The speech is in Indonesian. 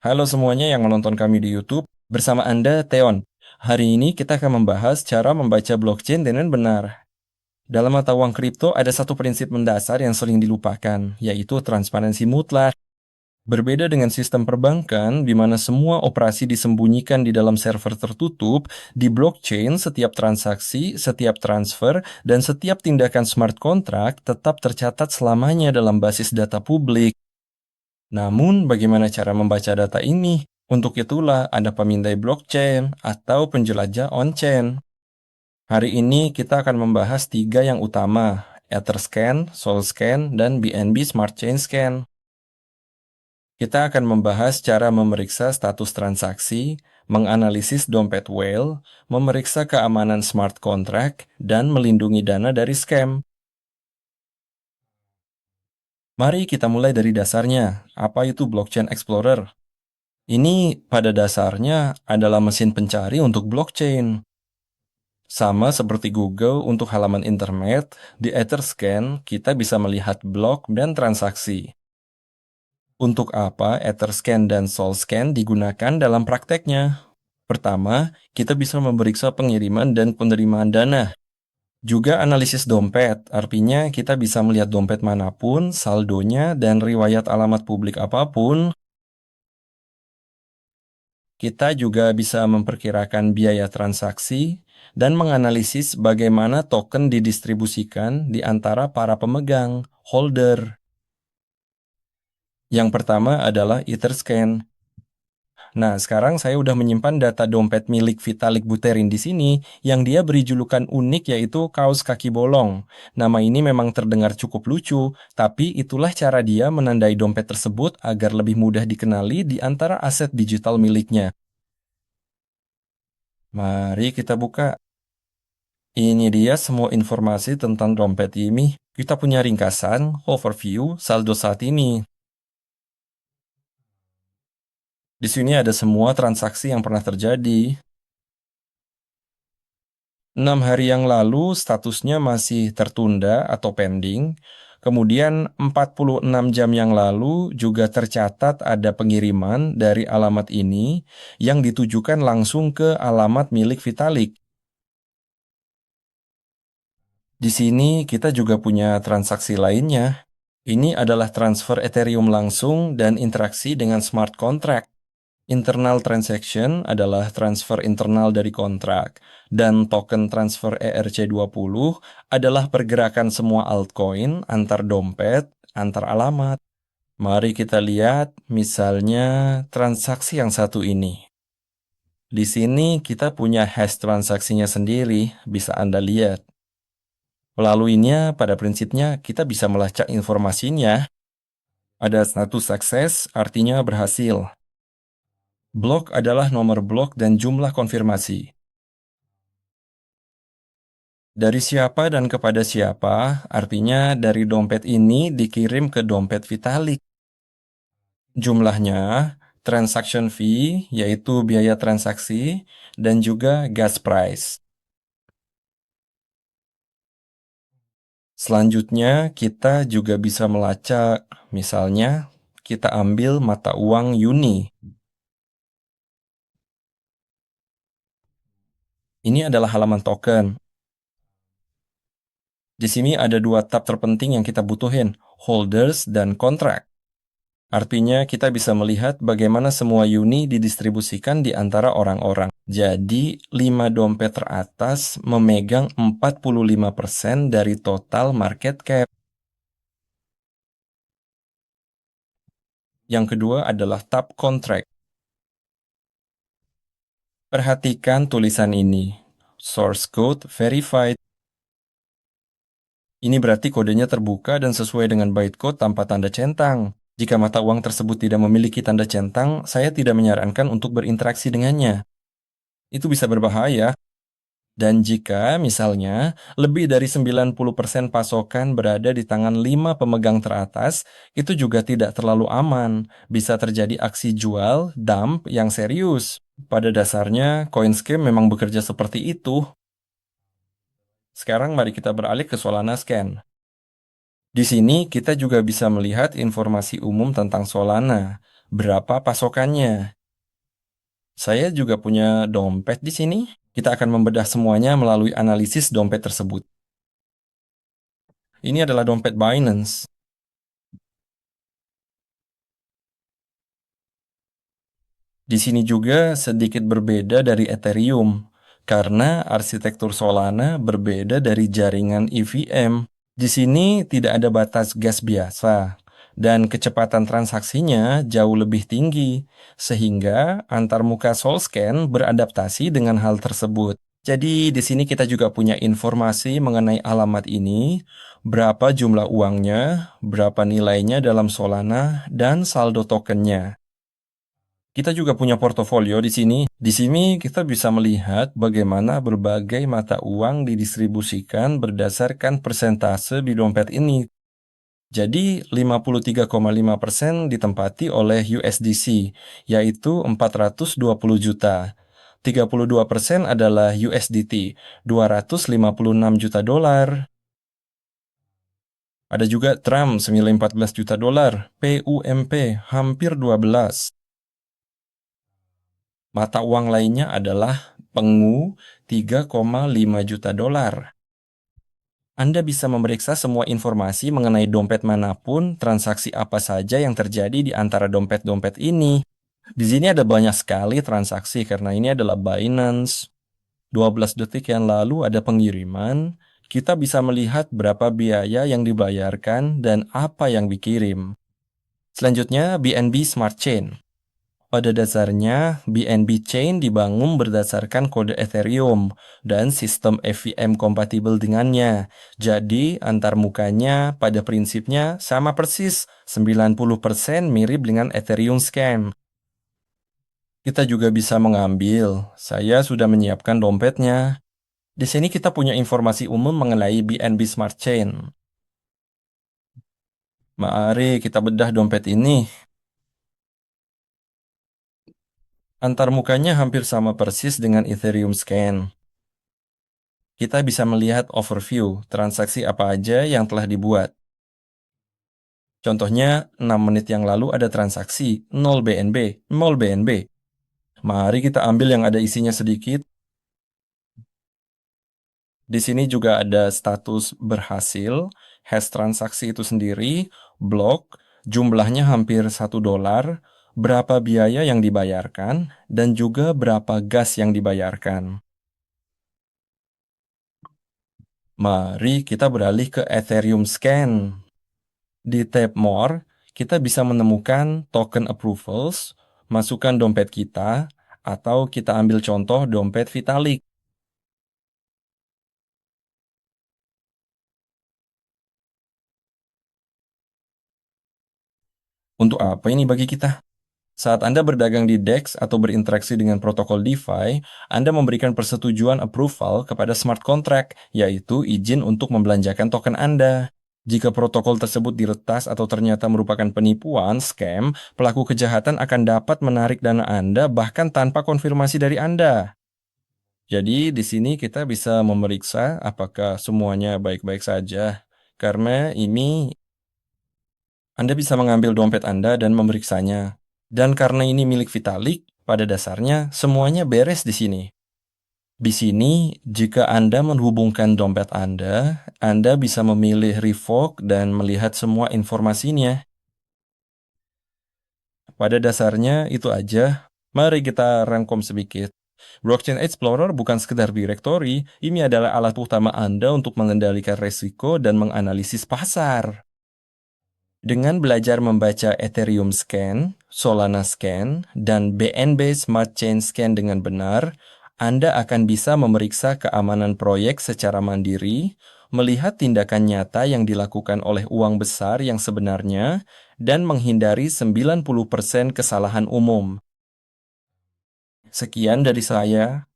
Halo semuanya yang menonton kami di YouTube, bersama Anda Theon. Hari ini kita akan membahas cara membaca blockchain dengan benar. Dalam mata uang kripto ada satu prinsip mendasar yang sering dilupakan, yaitu transparansi mutlak. Berbeda dengan sistem perbankan, di mana semua operasi disembunyikan di dalam server tertutup, di blockchain setiap transaksi, setiap transfer, dan setiap tindakan smart contract tetap tercatat selamanya dalam basis data publik. Namun, bagaimana cara membaca data ini? Untuk itulah ada pemindai blockchain atau penjelajah on-chain. Hari ini kita akan membahas tiga yang utama, Etherscan, Solscan, dan BNB Smart Chain Scan. Kita akan membahas cara memeriksa status transaksi, menganalisis dompet whale, memeriksa keamanan smart contract, dan melindungi dana dari scam. Mari kita mulai dari dasarnya. Apa itu Blockchain Explorer? Ini pada dasarnya adalah mesin pencari untuk blockchain. Sama seperti Google untuk halaman internet, di Etherscan kita bisa melihat blok dan transaksi. Untuk apa Etherscan dan Solscan digunakan dalam prakteknya? Pertama, kita bisa memeriksa pengiriman dan penerimaan dana. Juga analisis dompet, artinya kita bisa melihat dompet manapun, saldonya, dan riwayat alamat publik apapun. Kita juga bisa memperkirakan biaya transaksi dan menganalisis bagaimana token didistribusikan di antara para pemegang, holder. Yang pertama adalah Etherscan. Nah, sekarang saya udah menyimpan data dompet milik Vitalik Buterin di sini, yang dia beri julukan unik yaitu kaos kaki bolong. Nama ini memang terdengar cukup lucu, tapi itulah cara dia menandai dompet tersebut agar lebih mudah dikenali di antara aset digital miliknya. Mari kita buka. Ini dia semua informasi tentang dompet ini. Kita punya ringkasan, overview, saldo saat ini. Di sini ada semua transaksi yang pernah terjadi. 6 hari yang lalu statusnya masih tertunda atau pending. Kemudian 46 jam yang lalu juga tercatat ada pengiriman dari alamat ini yang ditujukan langsung ke alamat milik Vitalik. Di sini kita juga punya transaksi lainnya. Ini adalah transfer Ethereum langsung dan interaksi dengan smart contract. Internal transaction adalah transfer internal dari kontrak, dan token transfer ERC20 adalah pergerakan semua altcoin antar dompet, antar alamat. Mari kita lihat misalnya transaksi yang satu ini. Di sini kita punya hash transaksinya sendiri, bisa Anda lihat. Melaluinya, pada prinsipnya kita bisa melacak informasinya. Ada status sukses, artinya berhasil. Blok adalah nomor blok dan jumlah konfirmasi. Dari siapa dan kepada siapa, artinya dari dompet ini dikirim ke dompet Vitalik. Jumlahnya, transaction fee, yaitu biaya transaksi, dan juga gas price. Selanjutnya, kita juga bisa melacak, misalnya, kita ambil mata uang Uni. Ini adalah halaman token. Di sini ada dua tab terpenting yang kita butuhin, holders dan contract. Artinya kita bisa melihat bagaimana semua Uni didistribusikan di antara orang-orang. Jadi, 5 dompet teratas memegang 45% dari total market cap. Yang kedua adalah tab contract. Perhatikan tulisan ini. Source code verified. Ini berarti kodenya terbuka dan sesuai dengan bytecode tanpa tanda centang. Jika mata uang tersebut tidak memiliki tanda centang, saya tidak menyarankan untuk berinteraksi dengannya. Itu bisa berbahaya. Dan jika, misalnya, lebih dari 90% pasokan berada di tangan 5 pemegang teratas, itu juga tidak terlalu aman. Bisa terjadi aksi jual, dump yang serius. Pada dasarnya, CoinScam memang bekerja seperti itu. Sekarang mari kita beralih ke Solana Scan. Di sini kita juga bisa melihat informasi umum tentang Solana. berapa pasokannya. Saya juga punya dompet di sini. Kita akan membedah semuanya melalui analisis dompet tersebut. Ini adalah dompet Binance. Di sini juga sedikit berbeda dari Ethereum, karena arsitektur Solana berbeda dari jaringan EVM. Di sini tidak ada batas gas biasa, dan kecepatan transaksinya jauh lebih tinggi, sehingga antarmuka Solscan beradaptasi dengan hal tersebut. Jadi di sini kita juga punya informasi mengenai alamat ini, berapa jumlah uangnya, berapa nilainya dalam Solana, dan saldo tokennya. Kita juga punya portofolio di sini. Di sini kita bisa melihat bagaimana berbagai mata uang didistribusikan berdasarkan persentase di dompet ini. Jadi, 53,5% ditempati oleh USDC, yaitu 420 juta. 32% adalah USDT, 256 juta dolar. Ada juga TRAM, senilai 14 juta dolar. PUMP, hampir 12. Mata uang lainnya adalah Pengu 3,5 juta dolar. Anda bisa memeriksa semua informasi mengenai dompet manapun, transaksi apa saja yang terjadi di antara dompet-dompet ini. Di sini ada banyak sekali transaksi karena ini adalah Binance. 12 detik yang lalu ada pengiriman. Kita bisa melihat berapa biaya yang dibayarkan dan apa yang dikirim. Selanjutnya, BNB Smart Chain. Pada dasarnya, BNB Chain dibangun berdasarkan kode Ethereum dan sistem EVM kompatibel dengannya. Jadi, antarmukanya pada prinsipnya sama persis, 90% mirip dengan Ethereum Scam. Kita juga bisa mengambil. Saya sudah menyiapkan dompetnya. Di sini kita punya informasi umum mengenai BNB Smart Chain. Mari kita bedah dompet ini. Antarmukanya hampir sama persis dengan Ethereum Scan. Kita bisa melihat overview, transaksi apa aja yang telah dibuat. Contohnya, 6 menit yang lalu ada transaksi 0 BNB, 0 BNB. Mari kita ambil yang ada isinya sedikit. Di sini juga ada status berhasil, hash transaksi itu sendiri, blok, jumlahnya hampir 1 dolar, berapa biaya yang dibayarkan, dan juga berapa gas yang dibayarkan. Mari kita beralih ke Ethereum Scan. Di tab More, kita bisa menemukan token approvals, masukkan dompet kita, atau kita ambil contoh dompet Vitalik. Untuk apa ini bagi kita? Saat Anda berdagang di DEX atau berinteraksi dengan protokol DeFi, Anda memberikan persetujuan approval kepada smart contract, yaitu izin untuk membelanjakan token Anda. Jika protokol tersebut diretas atau ternyata merupakan penipuan, scam, pelaku kejahatan akan dapat menarik dana Anda bahkan tanpa konfirmasi dari Anda. Jadi di sini kita bisa memeriksa apakah semuanya baik-baik saja. Karena ini Anda bisa mengambil dompet Anda dan memeriksanya. Dan karena ini milik Vitalik, pada dasarnya semuanya beres di sini. Di sini, jika Anda menghubungkan dompet Anda bisa memilih revoke dan melihat semua informasinya. Pada dasarnya itu aja. Mari kita rangkum sedikit. Blockchain Explorer bukan sekedar direktori, ini adalah alat utama Anda untuk mengendalikan resiko dan menganalisis pasar. Dengan belajar membaca Ethereum Scan, Solana Scan, dan BNB Smart Chain Scan dengan benar, Anda akan bisa memeriksa keamanan proyek secara mandiri, melihat tindakan nyata yang dilakukan oleh uang besar yang sebenarnya, dan menghindari 90% kesalahan umum. Sekian dari saya.